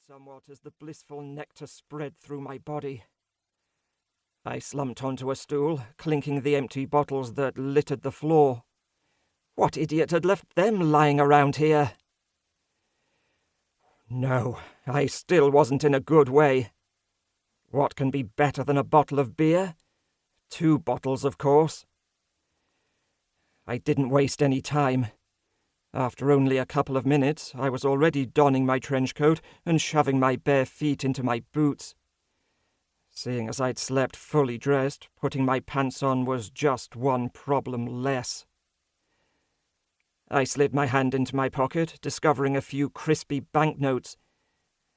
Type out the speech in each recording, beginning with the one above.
somewhat as the blissful nectar spread through my body. I slumped onto a stool, clinking the empty bottles that littered the floor. What idiot had left them lying around here? No, I still wasn't in a good way. What can be better than a bottle of beer? 2 bottles, of course. I didn't waste any time. After only a couple of minutes, I was already donning my trench coat and shoving my bare feet into my boots. Seeing as I'd slept fully dressed, putting my pants on was just one problem less. I slid my hand into my pocket, discovering a few crispy banknotes.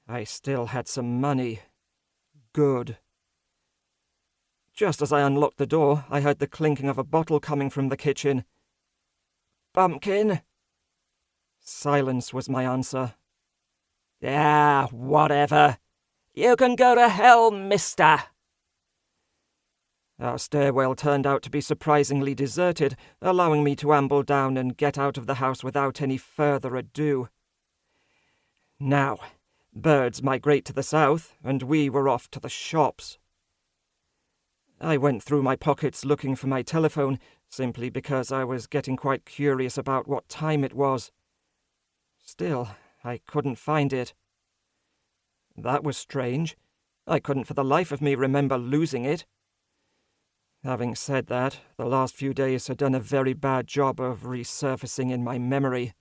I still had some money. Good. Just as I unlocked the door, I heard the clinking of a bottle coming from the kitchen. "Bumpkin?" Silence was my answer. "Yeah, whatever. You can go to hell, mister." Our stairwell turned out to be surprisingly deserted, allowing me to amble down and get out of the house without any further ado. Now, birds migrate to the south, and we were off to the shops. I went through my pockets looking for my telephone, simply because I was getting quite curious about what time it was. Still, I couldn't find it. That was strange. I couldn't for the life of me remember losing it. Having said that, the last few days had done a very bad job of resurfacing in my memory.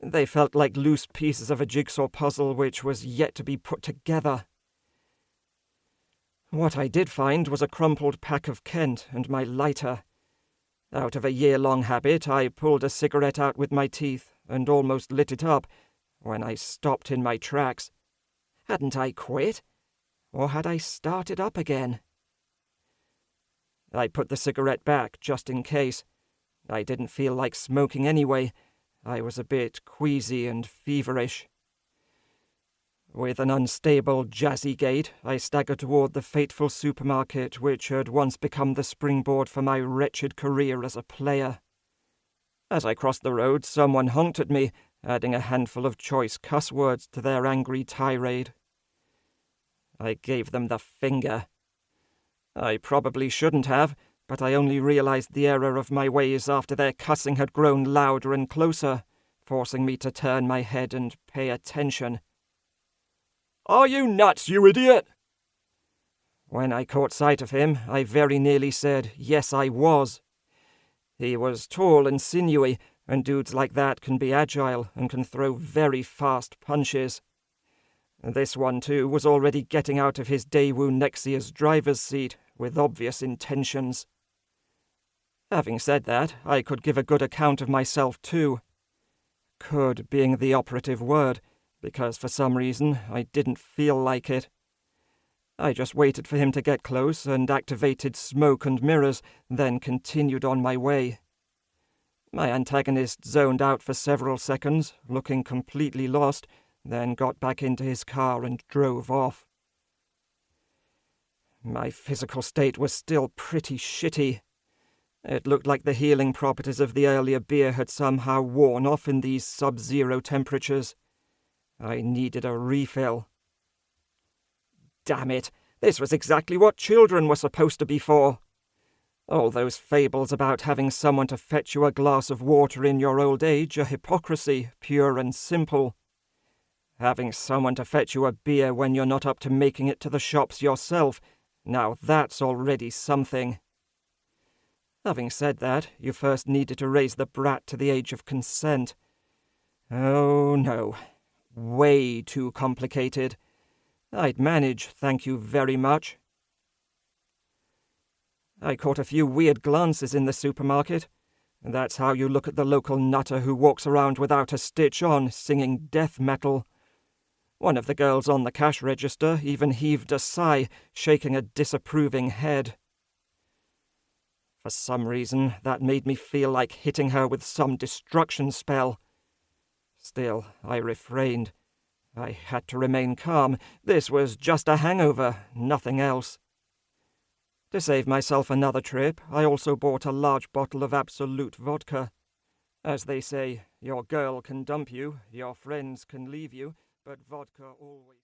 They felt like loose pieces of a jigsaw puzzle which was yet to be put together. What I did find was a crumpled pack of Kent and my lighter. Out of a year-long habit, I pulled a cigarette out with my teeth and almost lit it up when I stopped in my tracks. Hadn't I quit? Or had I started up again? I put the cigarette back just in case. I didn't feel like smoking anyway. I was a bit queasy and feverish. With an unstable, jazzy gait, I staggered toward the fateful supermarket which had once become the springboard for my wretched career as a player. As I crossed the road, someone honked at me, adding a handful of choice cuss words to their angry tirade. I gave them the finger. I probably shouldn't have, but I only realized the error of my ways after their cussing had grown louder and closer, forcing me to turn my head and pay attention. "Are you nuts, you idiot?" When I caught sight of him, I very nearly said, yes, I was. He was tall and sinewy, and dudes like that can be agile and can throw very fast punches. This one, too, was already getting out of his Daewoo Nexia's driver's seat with obvious intentions. Having said that, I could give a good account of myself, too. Could being the operative word, because for some reason I didn't feel like it. I just waited for him to get close and activated smoke and mirrors, then continued on my way. My antagonist zoned out for several seconds, looking completely lost, then got back into his car and drove off. My physical state was still pretty shitty. It looked like the healing properties of the earlier beer had somehow worn off in these sub-zero temperatures. I needed a refill. Damn it, this was exactly what children were supposed to be for. All those fables about having someone to fetch you a glass of water in your old age are hypocrisy, pure and simple. Having someone to fetch you a beer when you're not up to making it to the shops yourself, now that's already something. Having said that, you first needed to raise the brat to the age of consent. Oh no, way too complicated. I'd manage, thank you very much. I caught a few weird glances in the supermarket. That's how you look at the local nutter who walks around without a stitch on, singing death metal. One of the girls on the cash register even heaved a sigh, shaking a disapproving head. For some reason, that made me feel like hitting her with some destruction spell. Still, I refrained. I had to remain calm. This was just a hangover, nothing else. To save myself another trip, I also bought a large bottle of absolute vodka. As they say, your girl can dump you, your friends can leave you, but vodka always...